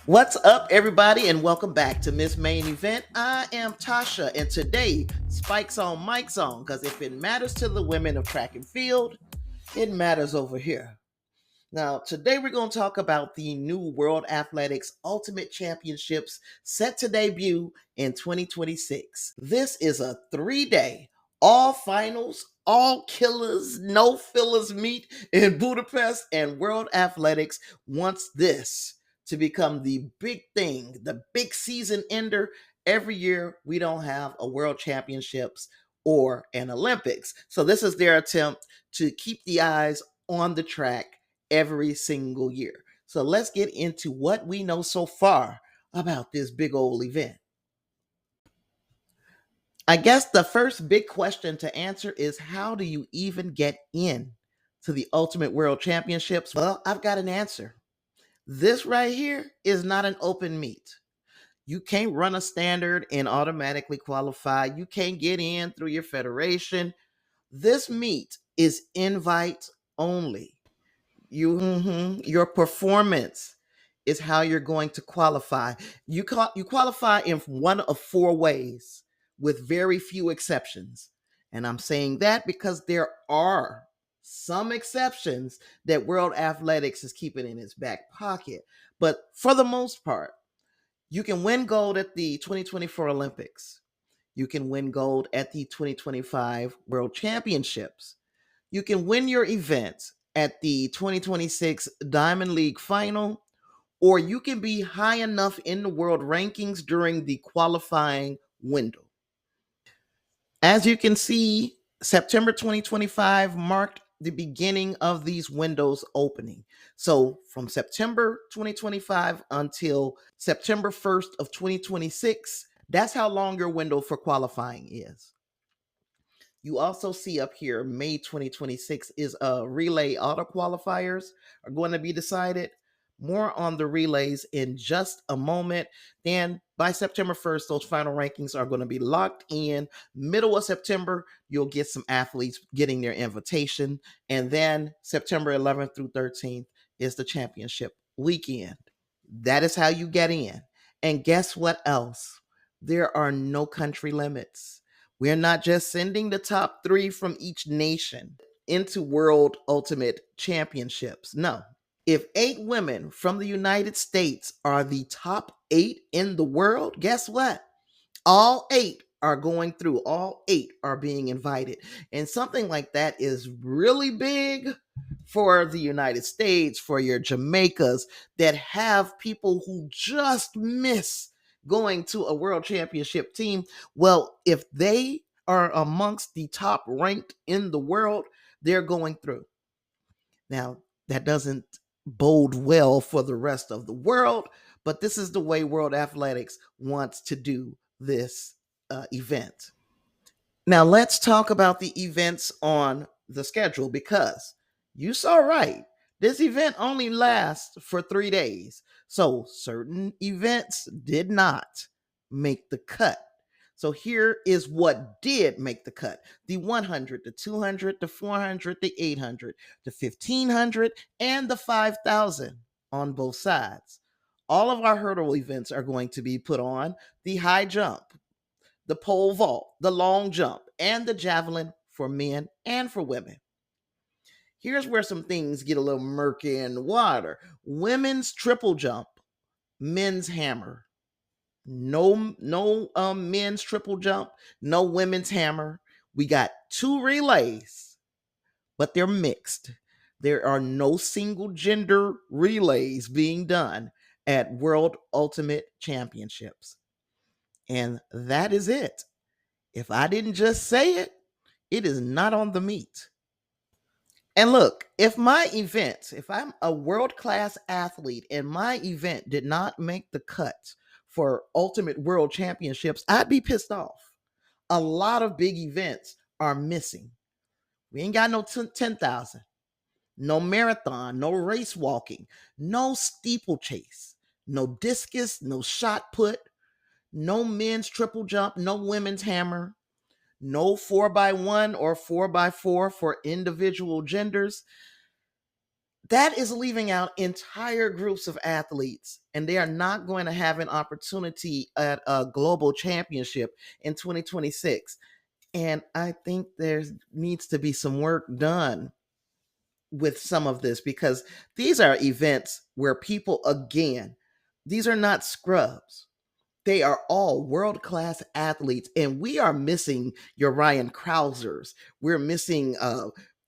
What's up, everybody, and welcome back to Miss Main Event. I am Tasha, and today, Spikes on, Mike's on, because if it matters to the women of track and field, it matters over here. Now, today we're going to talk about the new World Athletics Ultimate Championships set to debut in 2026. This is a 3-day, all finals, all killers, no fillers meet in Budapest, and World Athletics wants this to become the big thing, the big season ender. Every year we don't have a World Championships or an Olympics. So this is their attempt to keep the eyes on the track every single year. So let's get into what we know so far about this big old event. I guess the first big question to answer is, how do you even get in to the Ultimate World Championships? Well, I've got an answer. This right here is not an open meet. You can't run a standard and automatically qualify. You can't get in through your federation. This meet is invite only. Your performance is how you're going to qualify. You qualify in one of four ways, with very few exceptions. And I'm saying that because there are some exceptions that World Athletics is keeping in its back pocket. But for the most part, you can win gold at the 2024 Olympics. You can win gold at the 2025 World Championships. You can win your event at the 2026 Diamond League Final, or you can be high enough in the world rankings during the qualifying window. As you can see, September 2025 marked the beginning of these windows opening. So from September 2025 until September 1st of 2026, that's how long your window for qualifying is. You also see up here, May 2026 is relay auto qualifiers are going to be decided. More on the relays in just a moment. Then by September 1st, those final rankings are going to be locked in. Middle of September, you'll get some athletes getting their invitation. And then September 11th through 13th is the championship weekend. That is how you get in. And guess what else? There are no country limits. We're not just sending the top three from each nation into World Ultimate Championships. No. If 8 women from the United States are the top 8 in the world, guess what? All 8 are going through, all 8 are being invited. And something like that is really big for the United States, for your Jamaicas that have people who just miss going to a world championship team. Well, if they are amongst the top ranked in the world, they're going through. Now, that doesn't bode well for the rest of the world, but this is the way World Athletics wants to do this event. Now, let's talk about the events on the schedule, because you saw right. This event only lasts for 3 days. So certain events did not make the cut. So here is what did make the cut: the 100, the 200, the 400, the 800, the 1500, and the 5000 on both sides. All of our hurdle events are going to be put on: the high jump, the pole vault, the long jump, and the javelin for men and for women. Here's where some things get a little murky in the water. Women's triple jump, men's hammer. No men's triple jump, no women's hammer. We got 2 relays, but they're mixed. There are no single gender relays being done at World Ultimate Championships. And that is it. If I didn't just say it, it is not on the meat. And look, if I'm a world class athlete and my event did not make the cut for Ultimate World Championships, I'd be pissed off. A lot of big events are missing. We ain't got no 10,000, no marathon, no race walking, no steeplechase, no discus, no shot put, no men's triple jump, no women's hammer, no 4x1 or 4x4 for individual genders. that is leaving out entire groups of athletes, and they are not going to have an opportunity at a global championship in 2026. And I think there needs to be some work done with some of this, because these are events where people, again, these are not scrubs. They are all world class athletes, and we are missing your Ryan Krausers. We're missing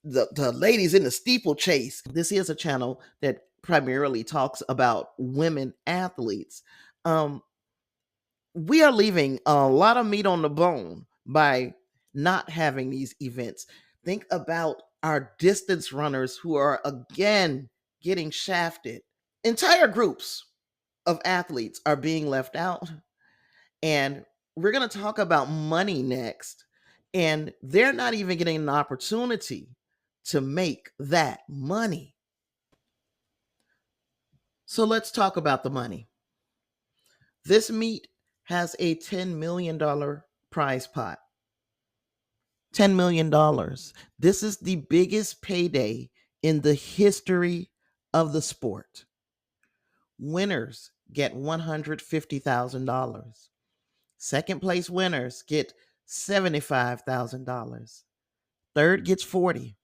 the ladies in the steeplechase. This is a channel that primarily talks about women athletes. Um, we are leaving a lot of meat on the bone by not having these events. Think about our distance runners who are again getting shafted. Entire groups of athletes are being left out. And we're going to talk about money next. And they're not even getting an opportunity to make that money. So let's talk about the money. This meet has a $10 million prize pot. $10 million. This is the biggest payday in the history of the sport. Winners get $150,000. Second place winners get $75,000. Third gets 40.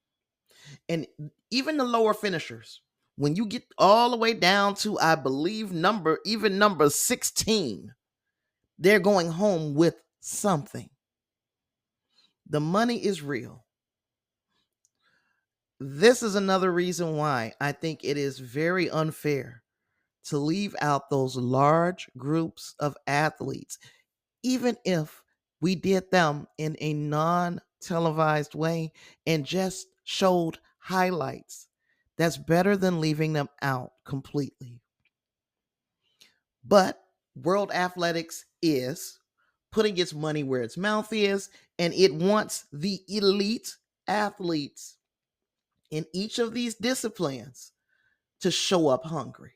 And even the lower finishers, when you get all the way down to, I believe, number 16, they're going home with something. The money is real. This is another reason why I think it is very unfair to leave out those large groups of athletes, even if we did them in a non televised way and just showed highlights. That's better than leaving them out completely. But World Athletics is putting its money where its mouth is, and it wants the elite athletes in each of these disciplines to show up hungry.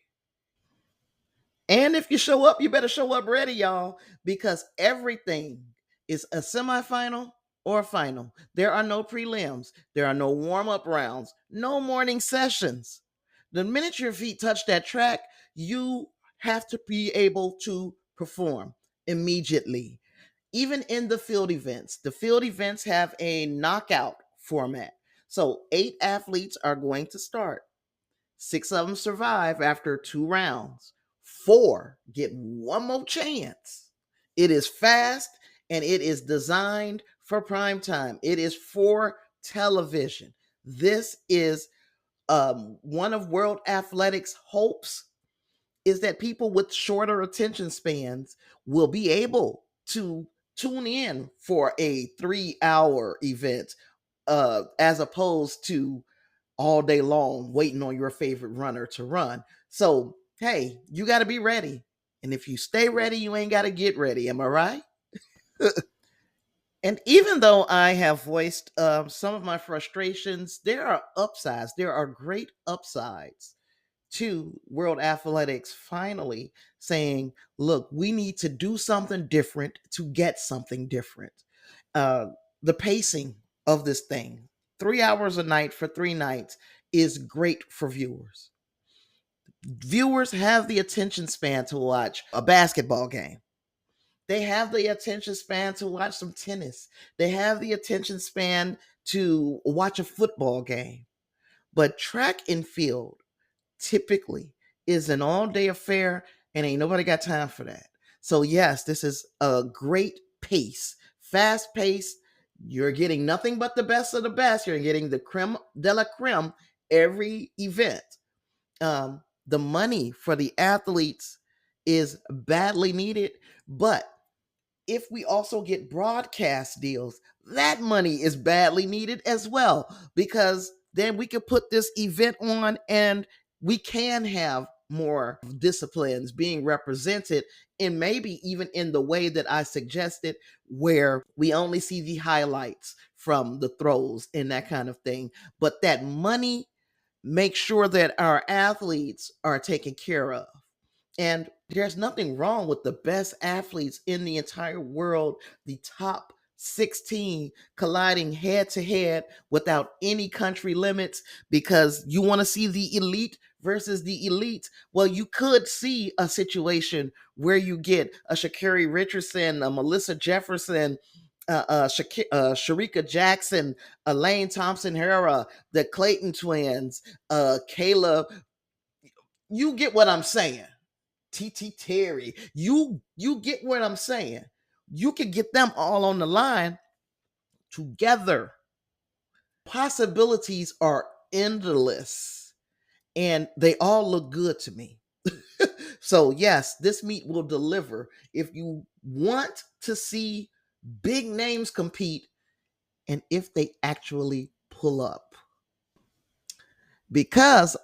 And if you show up, you better show up ready, y'all, because everything is a semifinal or a final. There are no prelims, there are no warm up rounds, no morning sessions. The minute your feet touch that track, you have to be able to perform immediately. Even in the field events have a knockout format. So 8 athletes are going to start. 6 of them survive after 2 rounds. 4 get one more chance. It is fast and it is designed for prime time. It is for television. This is one of World Athletics' hopes, is that people with shorter attention spans will be able to tune in for a 3-hour event, as opposed to all day long waiting on your favorite runner to run. So, hey, you got to be ready. And if you stay ready, you ain't got to get ready. Am I right? And even though I have voiced some of my frustrations, there are upsides. There are great upsides to World Athletics finally saying, look, we need to do something different to get something different. Uh, the pacing of this thing, 3 hours a night for 3 nights, is great for viewers. Viewers have the attention span to watch a basketball game. They have the attention span to watch some tennis. They have the attention span to watch a football game. But track and field typically is an all-day affair, and ain't nobody got time for that. So yes, this is a great pace, fast pace. You're getting nothing but the best of the best. You're getting the creme de la creme every event. The money for the athletes is badly needed, but if we also get broadcast deals, that money is badly needed as well, because then we could put this event on and we can have more disciplines being represented, and maybe even in the way that I suggested, where we only see the highlights from the throws and that kind of thing. But that money makes sure that our athletes are taken care of. And there's nothing wrong with the best athletes in the entire world, the top 16 colliding head to head without any country limits because you want to see the elite versus the elite. Well, you could see a situation where you get a Sha'Carri Richardson, a Melissa Jefferson, Sharika Jackson, Elaine Thompson Herah, the Clayton twins, Kayla. You get what I'm saying. TT Terry. You get what I'm saying. You can get them all on the line together. Possibilities are endless and they all look good to me. So, yes, this meet will deliver. If you want to see big names compete and if they actually pull up. Because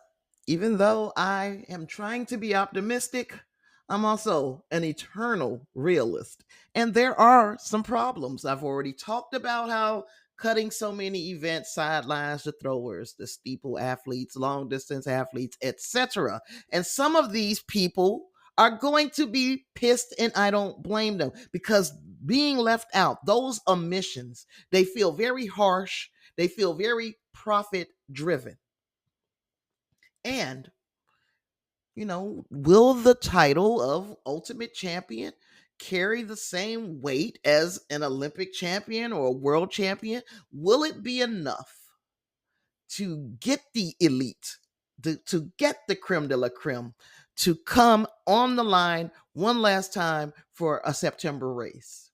even though I am trying to be optimistic, I'm also an eternal realist. And there are some problems. I've already talked about how cutting so many events sidelines the throwers, the steeple athletes, long distance athletes, etc. And some of these people are going to be pissed, and I don't blame them because being left out, those omissions, they feel very harsh, they feel very profit driven. And will the title of Ultimate Champion carry the same weight as an Olympic champion or a world champion? Will it be enough to get the elite, to get the creme de la creme, to come on the line one last time for a September race?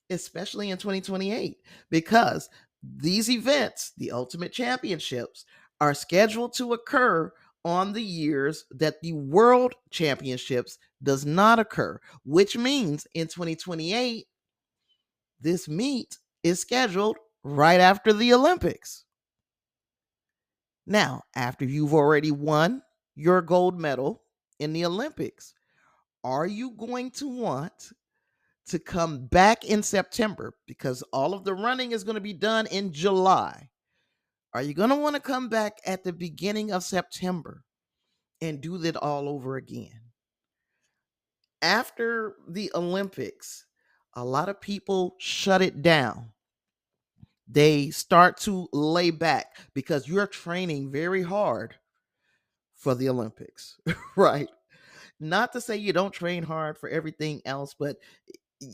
Especially in 2028, because these events, the Ultimate Championships, are scheduled to occur on the years that the World Championships does not occur, which means in 2028, this meet is scheduled right after the Olympics. Now, after you've already won your gold medal in the Olympics, are you going to want to come back in September because all of the running is going to be done in July? Are you going to want to come back at the beginning of September and do that all over again? After the Olympics, a lot of people shut it down. They start to lay back because you're training very hard for the Olympics, right? Not to say you don't train hard for everything else, but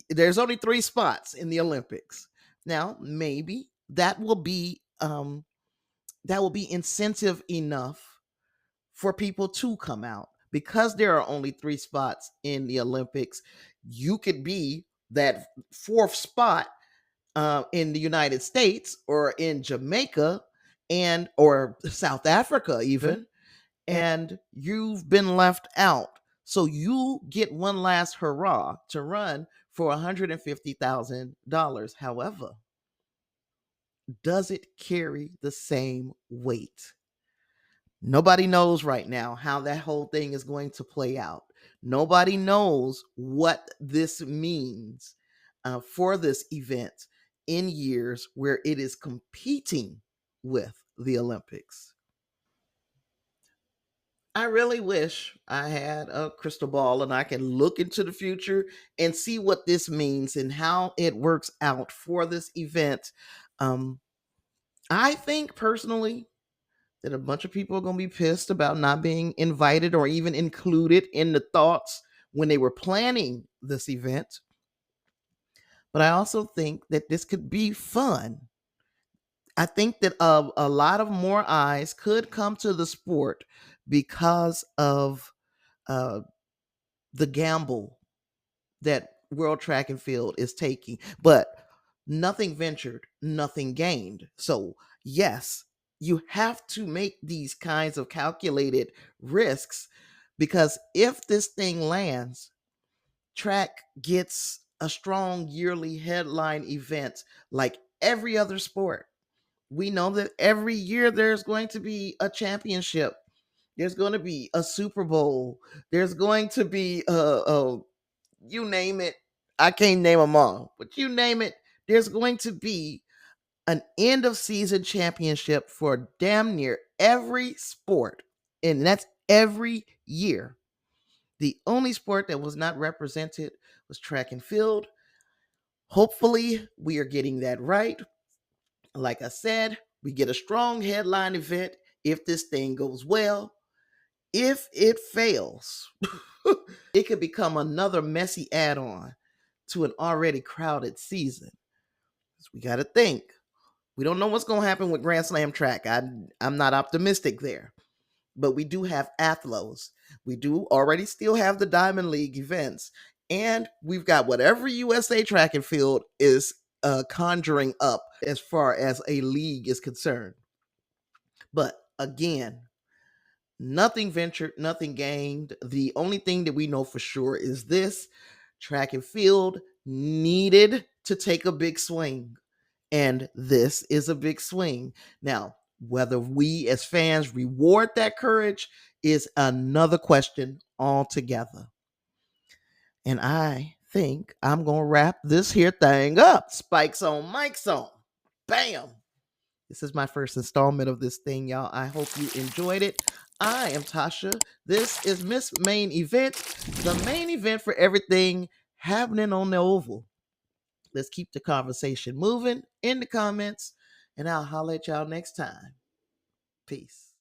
there's only 3 spots in the Olympics. Now, maybe that will be incentive enough for people to come out because there are only 3 spots in the Olympics. You could be that 4th spot in the United States or in Jamaica and or South Africa even, and you've been left out. So you get one last hurrah to run for $150,000. However, does it carry the same weight? Nobody knows right now how that whole thing is going to play out. Nobody knows what this means for this event in years where it is competing with the Olympics. I really wish I had a crystal ball and I can look into the future and see what this means and how it works out for this event. Um, I think personally that a bunch of people are going to be pissed about not being invited or even included in the thoughts when they were planning this event. But I also think that this could be fun. I think that a lot of more eyes could come to the sport because of uh, the gamble that World Track and Field is taking. But nothing ventured, nothing gained. So, yes, you have to make these kinds of calculated risks because if this thing lands, track gets a strong yearly headline event like every other sport. We know that every year there's going to be a championship. There's going to be a Super Bowl. There's going to be you name it. I can't name them all, but you name it. There's going to be an end of season championship for damn near every sport, and that's every year. The only sport that was not represented was track and field. Hopefully, we are getting that right. Like I said, we get a strong headline event if this thing goes well. If it fails, it could become another messy add on to an already crowded season. So we got to think. We don't know what's going to happen with Grand Slam track. I'm not optimistic there. But we do have Athlos. We do already still have the Diamond League events. And we've got whatever USA track and field is conjuring up as far as a league is concerned. But again, nothing ventured, nothing gained. The only thing that we know for sure is this: track and field needed to take a big swing. And this is a big swing. Now, whether we as fans reward that courage is another question altogether. And I think I'm going to wrap this here thing up. Spikes on, mics on. Bam. This is my first installment of this thing, y'all. I hope you enjoyed it. I am Tasha. This is Miss Main Event, the main event for everything happening on the Oval. Let's keep the conversation moving in the comments, and I'll holler at y'all next time. Peace.